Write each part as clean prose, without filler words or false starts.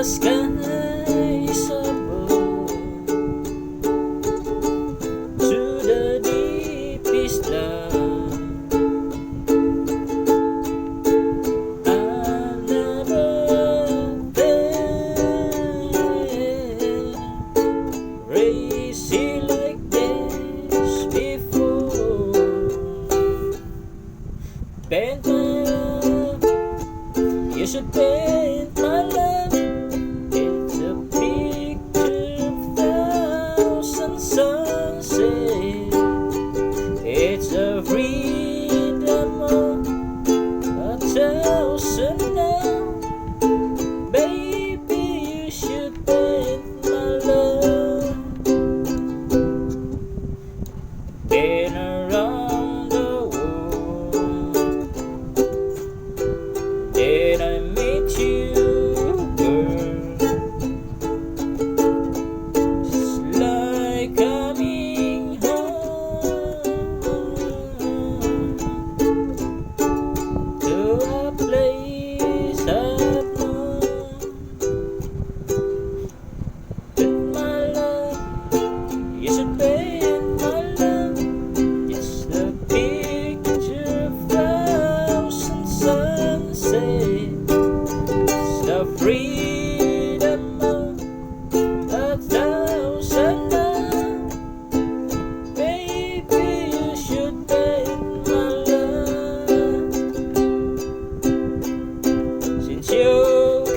skies above, to the deepest love. I've never been crazy like this before. Paint my love, you should paint my love. It's a picture of thousand sunsets. It's a freedom of a thousand now. Baby, you should paint my love. Been around the world, then I meet you, girl. It's like coming home to a place I've known. But my love, you should paint my love. It's the picture of thousand sunsets. It's the freedom of a thousand love. Baby, you should paint my love. Since you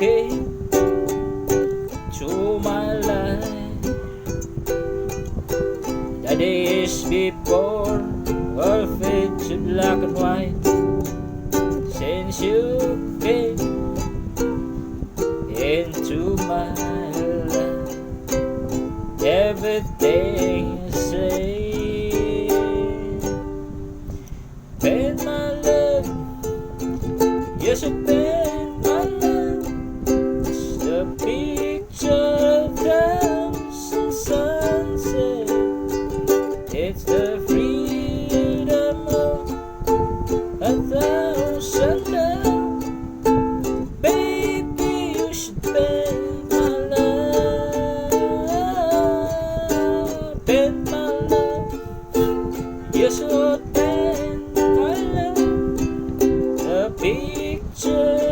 came to my life, the days before were fade to black and white. Since you came into my life, everything is safe. Paint my love, you should paint my love. It's the picture of thousand sunsets. It's the freedom of a thousand love. Baby, you should paint my love. Paint my love, you should paint my love. The picture